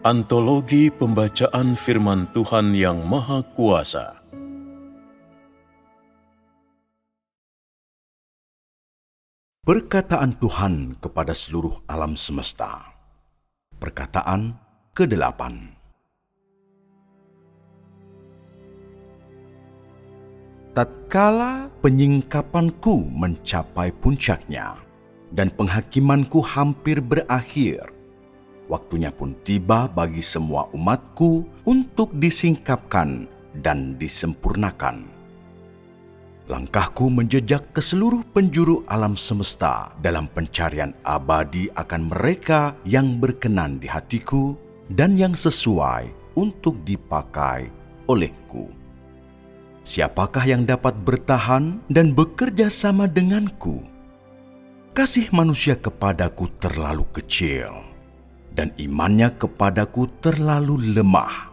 Antologi Pembacaan Firman Tuhan yang Maha Kuasa. Perkataan Tuhan kepada seluruh alam semesta. Perkataan ke-8. Tatkala penyingkapanku mencapai puncaknya dan penghakimanku hampir berakhir, waktunya pun tiba bagi semua umatku untuk disingkapkan dan disempurnakan. Langkahku menjejak ke seluruh penjuru alam semesta dalam pencarian abadi akan mereka yang berkenan di hatiku dan yang sesuai untuk dipakai olehku. Siapakah yang dapat bertahan dan bekerja sama denganku? Kasih manusia kepadaku terlalu kecil, dan imannya kepadaku terlalu lemah.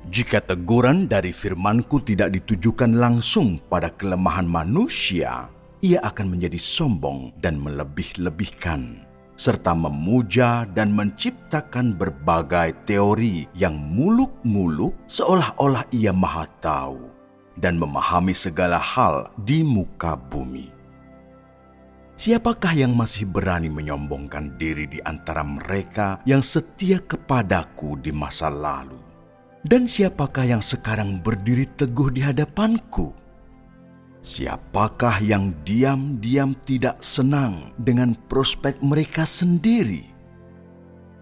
Jika teguran dari firmanku tidak ditujukan langsung pada kelemahan manusia, ia akan menjadi sombong dan melebih-lebihkan, serta memuja dan menciptakan berbagai teori yang muluk-muluk seolah-olah ia maha tahu dan memahami segala hal di muka bumi. Siapakah yang masih berani menyombongkan diri di antara mereka yang setia kepadaku di masa lalu? Dan siapakah yang sekarang berdiri teguh di hadapanku? Siapakah yang diam-diam tidak senang dengan prospek mereka sendiri?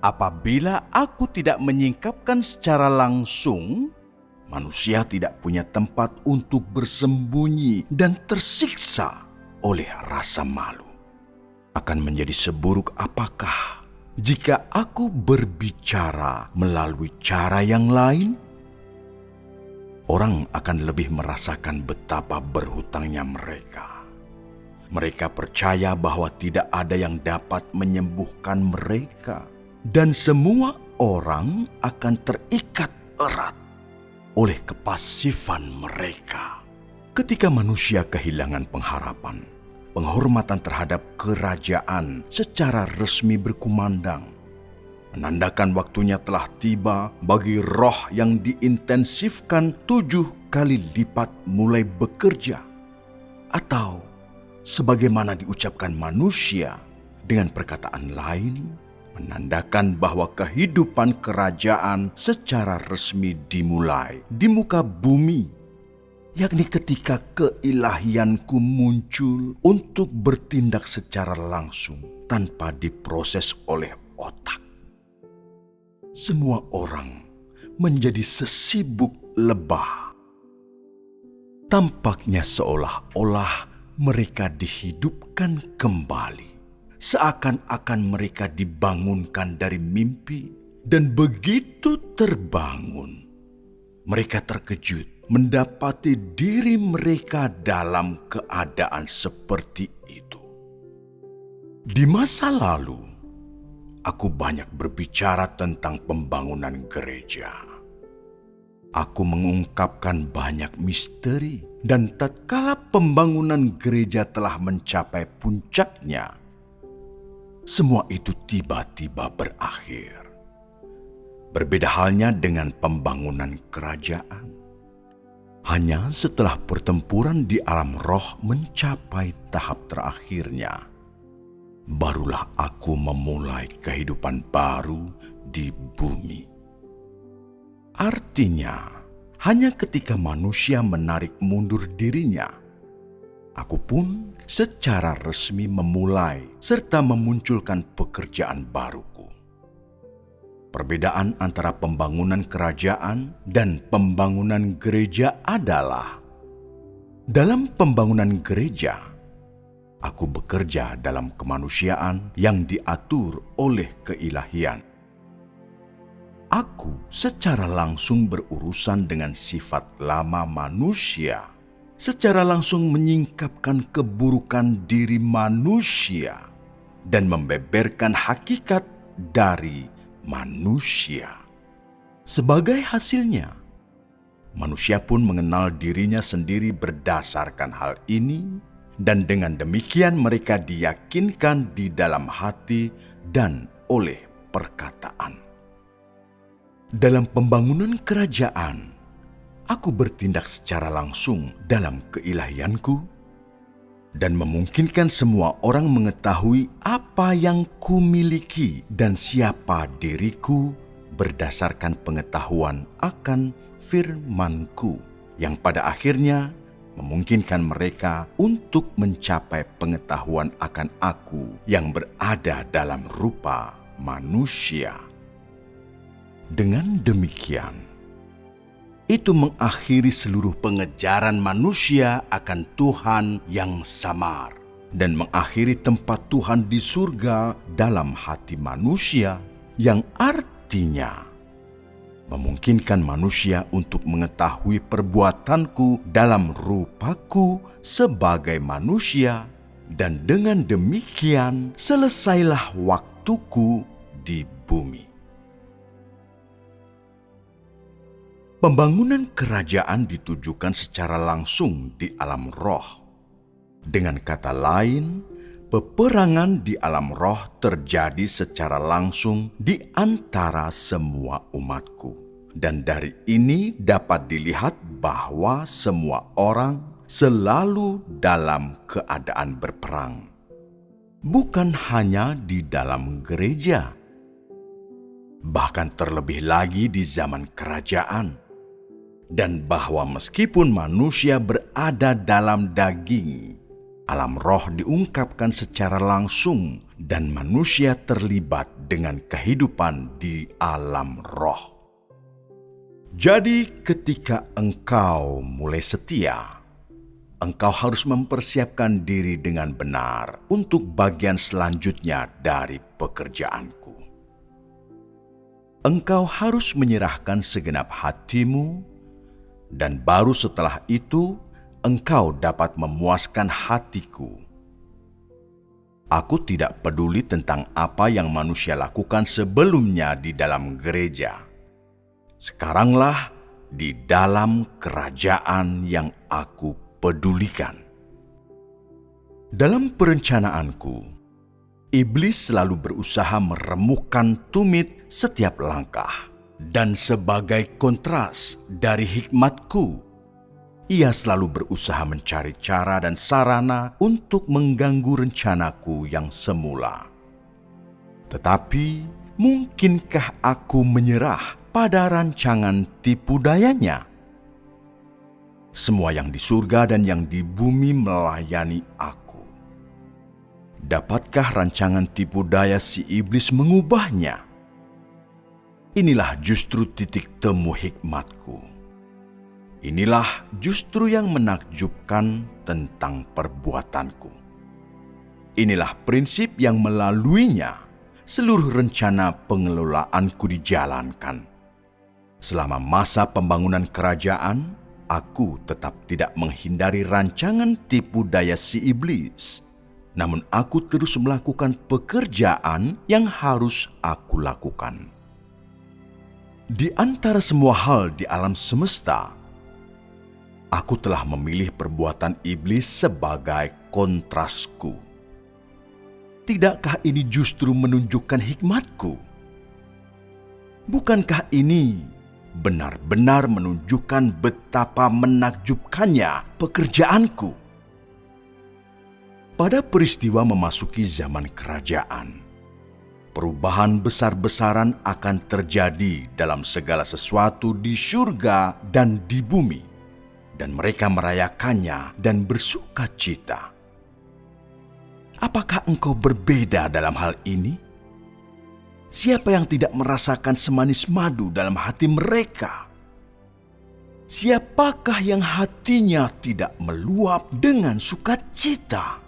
Apabila aku tidak menyingkapkan secara langsung, manusia tidak punya tempat untuk bersembunyi dan tersiksa oleh rasa malu. Akan menjadi seburuk apakah jika aku berbicara melalui cara yang lain? Orang akan lebih merasakan betapa berhutangnya mereka. Mereka percaya bahwa tidak ada yang dapat menyembuhkan mereka, dan semua orang akan terikat erat oleh kepasifan mereka. Ketika manusia kehilangan pengharapan, penghormatan terhadap kerajaan secara resmi berkumandang, menandakan waktunya telah tiba bagi roh yang diintensifkan 7 kali lipat mulai bekerja. Atau, sebagaimana diucapkan manusia dengan perkataan lain, menandakan bahwa kehidupan kerajaan secara resmi dimulai di muka bumi, yakni ketika keilahianku muncul untuk bertindak secara langsung tanpa diproses oleh otak. Semua orang menjadi sesibuk lebah. Tampaknya seolah-olah mereka dihidupkan kembali, seakan-akan mereka dibangunkan dari mimpi, dan begitu terbangun, mereka terkejut mendapati diri mereka dalam keadaan seperti itu. Di masa lalu, aku banyak berbicara tentang pembangunan gereja. Aku mengungkapkan banyak misteri, dan tatkala pembangunan gereja telah mencapai puncaknya, semua itu tiba-tiba berakhir. Berbeda halnya dengan pembangunan kerajaan. Hanya setelah pertempuran di alam roh mencapai tahap terakhirnya, barulah aku memulai kehidupan baru di bumi. Artinya, hanya ketika manusia menarik mundur dirinya, aku pun secara resmi memulai serta memunculkan pekerjaan baruku. Perbedaan antara pembangunan kerajaan dan pembangunan gereja adalah, dalam pembangunan gereja, aku bekerja dalam kemanusiaan yang diatur oleh keilahian. Aku secara langsung berurusan dengan sifat lama manusia, secara langsung menyingkapkan keburukan diri manusia, dan membeberkan hakikat dari manusia. Sebagai hasilnya, manusia pun mengenal dirinya sendiri berdasarkan hal ini, dan dengan demikian mereka diyakinkan di dalam hati dan oleh perkataan. Dalam pembangunan kerajaan, aku bertindak secara langsung dalam keilahianku dan memungkinkan semua orang mengetahui apa yang kumiliki dan siapa diriku berdasarkan pengetahuan akan firman-Ku yang pada akhirnya memungkinkan mereka untuk mencapai pengetahuan akan Aku yang berada dalam rupa manusia. Dengan demikian, itu mengakhiri seluruh pengejaran manusia akan Tuhan yang samar dan mengakhiri tempat Tuhan di surga dalam hati manusia, yang artinya memungkinkan manusia untuk mengetahui perbuatanku dalam rupaku sebagai manusia, dan dengan demikian selesailah waktuku di bumi. Pembangunan kerajaan ditujukan secara langsung di alam roh. Dengan kata lain, peperangan di alam roh terjadi secara langsung di antara semua umatku. Dan dari ini dapat dilihat bahwa semua orang selalu dalam keadaan berperang. Bukan hanya di dalam gereja, bahkan terlebih lagi di zaman kerajaan. Dan bahwa meskipun manusia berada dalam daging, alam roh diungkapkan secara langsung dan manusia terlibat dengan kehidupan di alam roh. Jadi ketika engkau mulai setia, engkau harus mempersiapkan diri dengan benar untuk bagian selanjutnya dari pekerjaanku. Engkau harus menyerahkan segenap hatimu, dan baru setelah itu engkau dapat memuaskan hatiku. Aku tidak peduli tentang apa yang manusia lakukan sebelumnya di dalam gereja. Sekaranglah di dalam kerajaan yang aku pedulikan. Dalam perencanaanku, iblis selalu berusaha meremukkan tumit setiap langkah. Dan sebagai kontras dari hikmatku, ia selalu berusaha mencari cara dan sarana untuk mengganggu rencanaku yang semula. Tetapi, mungkinkah aku menyerah pada rancangan tipu dayanya? Semua yang di surga dan yang di bumi melayani aku. Dapatkah rancangan tipu daya si iblis mengubahnya? Inilah justru titik temu hikmatku. Inilah justru yang menakjubkan tentang perbuatanku. Inilah prinsip yang melaluinya seluruh rencana pengelolaanku dijalankan. Selama masa pembangunan kerajaan, aku tetap tidak menghindari rancangan tipu daya si iblis. Namun aku terus melakukan pekerjaan yang harus aku lakukan. Di antara semua hal di alam semesta, aku telah memilih perbuatan iblis sebagai kontrasku. Tidakkah ini justru menunjukkan hikmatku? Bukankah ini benar-benar menunjukkan betapa menakjubkannya pekerjaanku? Pada peristiwa memasuki zaman kerajaan, perubahan besar-besaran akan terjadi dalam segala sesuatu di surga dan di bumi, dan mereka merayakannya dan bersuka cita. Apakah engkau berbeda dalam hal ini? Siapa yang tidak merasakan semanis madu dalam hati mereka? Siapakah yang hatinya tidak meluap dengan sukacita?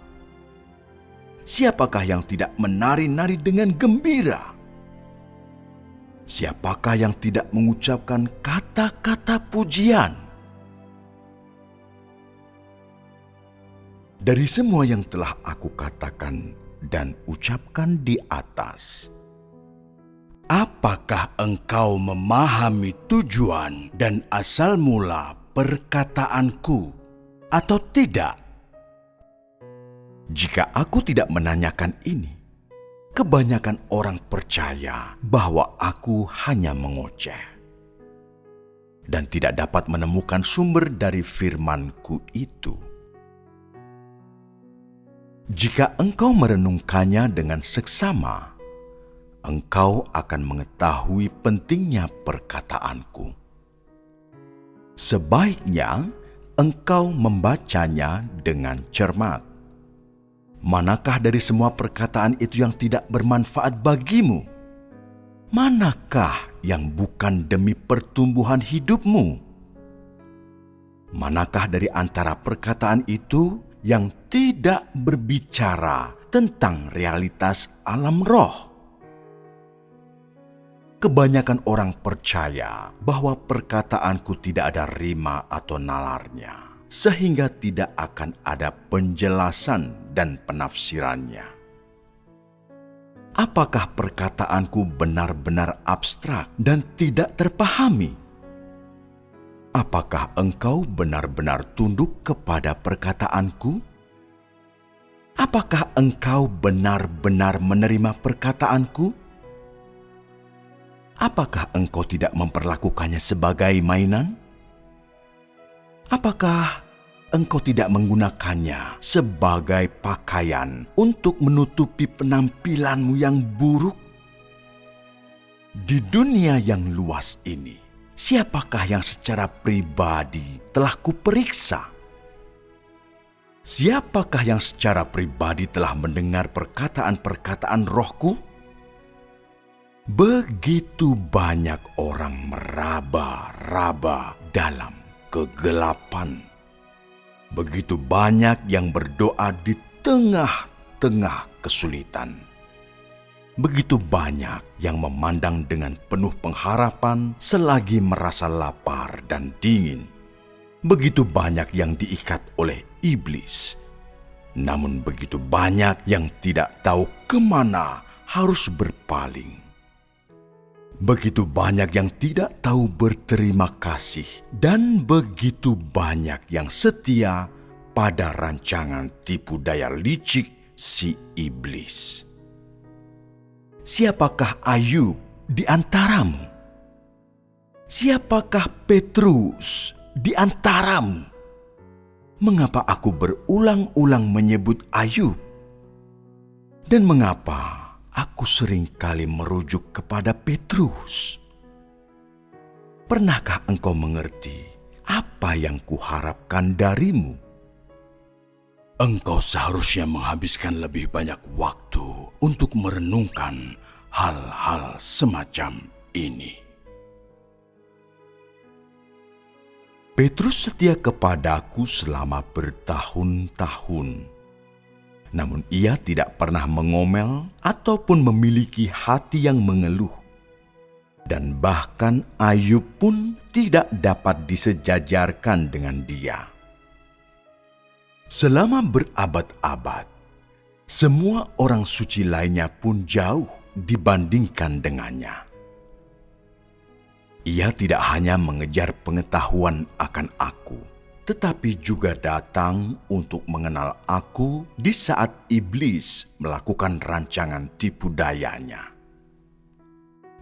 Siapakah yang tidak menari-nari dengan gembira? Siapakah yang tidak mengucapkan kata-kata pujian? Dari semua yang telah aku katakan dan ucapkan di atas, apakah engkau memahami tujuan dan asal mula perkataanku atau tidak? Jika aku tidak menanyakan ini, kebanyakan orang percaya bahwa aku hanya mengoceh. dan tidak dapat menemukan sumber dari firman-Ku itu. Jika engkau merenungkannya dengan seksama, engkau akan mengetahui pentingnya perkataan-Ku. Sebaiknya engkau membacanya dengan cermat. Manakah dari semua perkataan itu yang tidak bermanfaat bagimu? Manakah yang bukan demi pertumbuhan hidupmu? Manakah dari antara perkataan itu yang tidak berbicara tentang realitas alam roh? Kebanyakan orang percaya bahwa perkataanku tidak ada rima atau nalarnya, sehingga tidak akan ada penjelasan dan penafsirannya. Apakah perkataanku benar-benar abstrak dan tidak terpahami? Apakah engkau benar-benar tunduk kepada perkataanku? Apakah engkau benar-benar menerima perkataanku? Apakah engkau tidak memperlakukannya sebagai mainan? Apakah engkau tidak menggunakannya sebagai pakaian untuk menutupi penampilanmu yang buruk? Di dunia yang luas ini, siapakah yang secara pribadi telah kuperiksa? Siapakah yang secara pribadi telah mendengar perkataan-perkataan rohku? Begitu banyak orang meraba-raba dalam kegelapan. Begitu banyak yang berdoa di tengah-tengah kesulitan. Begitu banyak yang memandang dengan penuh pengharapan selagi merasa lapar dan dingin. Begitu banyak yang diikat oleh iblis. Namun begitu banyak yang tidak tahu kemana harus berpaling. Begitu banyak yang tidak tahu berterima kasih, dan begitu banyak yang setia pada rancangan tipu daya licik si iblis. Siapakah Ayub di antaramu? Siapakah Petrus di antaramu? Mengapa aku berulang-ulang menyebut Ayub? Dan mengapa aku sering kali merujuk kepada Petrus? Pernahkah engkau mengerti apa yang kuharapkan darimu? Engkau seharusnya menghabiskan lebih banyak waktu untuk merenungkan hal-hal semacam ini. Petrus setia kepadaku selama bertahun-tahun. Namun ia tidak pernah mengomel ataupun memiliki hati yang mengeluh. Dan bahkan Ayub pun tidak dapat disejajarkan dengan dia. Selama berabad-abad, semua orang suci lainnya pun jauh dibandingkan dengannya. Ia tidak hanya mengejar pengetahuan akan aku, tetapi juga datang untuk mengenal aku di saat iblis melakukan rancangan tipu dayanya.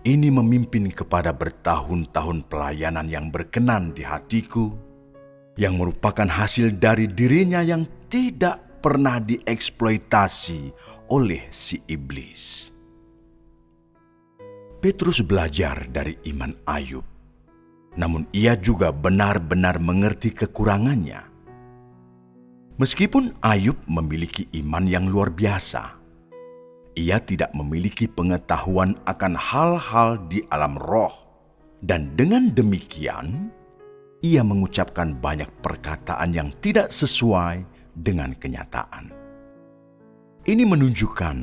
Ini memimpin kepada bertahun-tahun pelayanan yang berkenan di hatiku, yang merupakan hasil dari dirinya yang tidak pernah dieksploitasi oleh si iblis. Petrus belajar dari iman Ayub. Namun ia juga benar-benar mengerti kekurangannya. Meskipun Ayub memiliki iman yang luar biasa, ia tidak memiliki pengetahuan akan hal-hal di alam roh. Dan dengan demikian, ia mengucapkan banyak perkataan yang tidak sesuai dengan kenyataan. Ini menunjukkan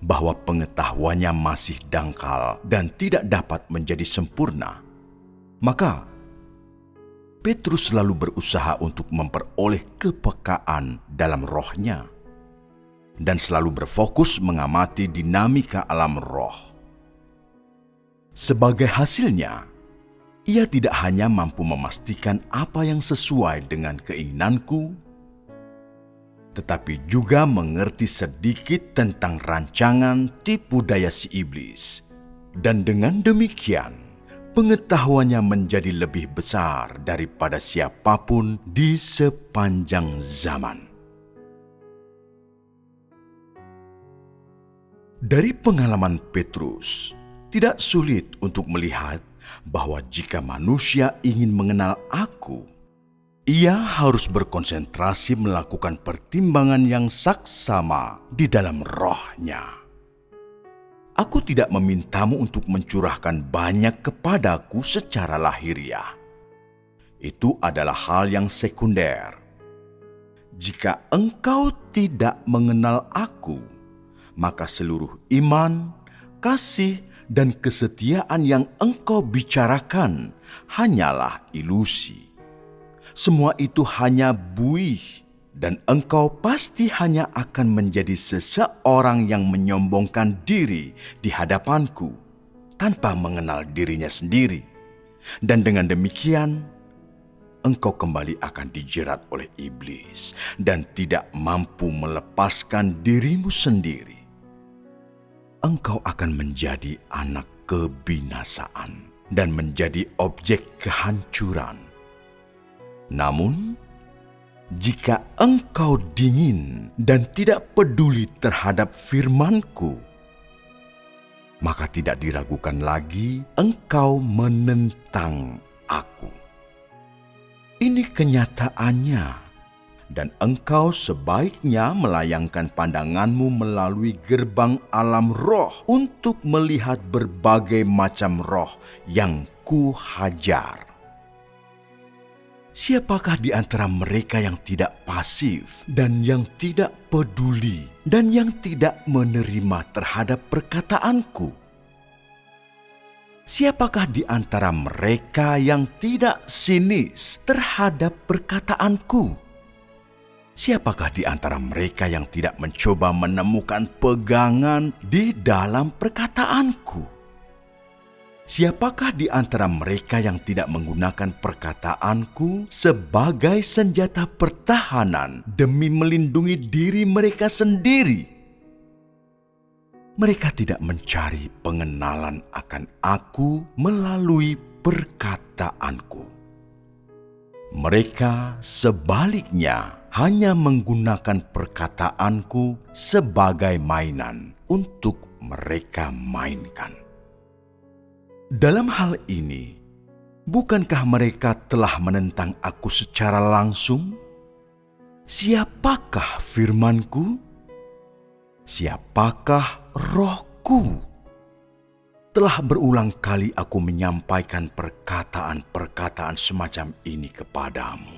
bahwa pengetahuannya masih dangkal dan tidak dapat menjadi sempurna. Maka, Petrus selalu berusaha untuk memperoleh kepekaan dalam rohnya dan selalu berfokus mengamati dinamika alam roh. Sebagai hasilnya, ia tidak hanya mampu memastikan apa yang sesuai dengan keinginanku, tetapi juga mengerti sedikit tentang rancangan tipu daya si iblis. Dan dengan demikian, pengetahuannya menjadi lebih besar daripada siapapun di sepanjang zaman. Dari pengalaman Petrus, tidak sulit untuk melihat bahwa jika manusia ingin mengenal Aku, ia harus berkonsentrasi melakukan pertimbangan yang saksama di dalam rohnya. Aku tidak memintamu untuk mencurahkan banyak kepadaku secara lahiriah. Itu adalah hal yang sekunder. Jika engkau tidak mengenal Aku, maka seluruh iman, kasih, dan kesetiaan yang engkau bicarakan hanyalah ilusi. Semua itu hanya buih, dan engkau pasti hanya akan menjadi seseorang yang menyombongkan diri di hadapanku tanpa mengenal dirinya sendiri. Dan dengan demikian, engkau kembali akan dijerat oleh iblis dan tidak mampu melepaskan dirimu sendiri. Engkau akan menjadi anak kebinasaan dan menjadi objek kehancuran. Namun, jika engkau dingin dan tidak peduli terhadap firman-Ku, maka tidak diragukan lagi engkau menentang Aku. Ini kenyataannya, dan engkau sebaiknya melayangkan pandanganmu melalui gerbang alam roh untuk melihat berbagai macam roh yang Kuhajar. Siapakah di antara mereka yang tidak pasif dan yang tidak peduli dan yang tidak menerima terhadap perkataanku? Siapakah di antara mereka yang tidak sinis terhadap perkataanku? Siapakah di antara mereka yang tidak mencoba menemukan pegangan di dalam perkataanku? Siapakah di antara mereka yang tidak menggunakan perkataanku sebagai senjata pertahanan demi melindungi diri mereka sendiri? Mereka tidak mencari pengenalan akan Aku melalui perkataanku. Mereka sebaliknya hanya menggunakan perkataanku sebagai mainan untuk mereka mainkan. Dalam hal ini, bukankah mereka telah menentang Aku secara langsung? Siapakah firman-Ku? Siapakah Roh-Ku? Telah berulang kali Aku menyampaikan perkataan-perkataan semacam ini kepadamu.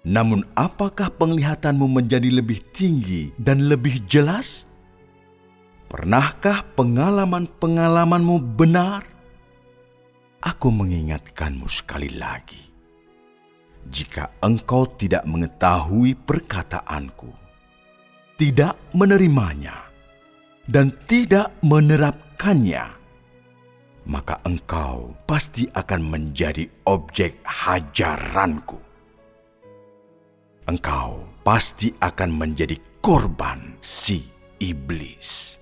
Namun apakah penglihatanmu menjadi lebih tinggi dan lebih jelas? Pernahkah pengalaman-pengalamanmu benar? Aku mengingatkanmu sekali lagi. Jika engkau tidak mengetahui perkataanku, tidak menerimanya, dan tidak menerapkannya, maka engkau pasti akan menjadi objek hajaranku. Engkau pasti akan menjadi korban si iblis.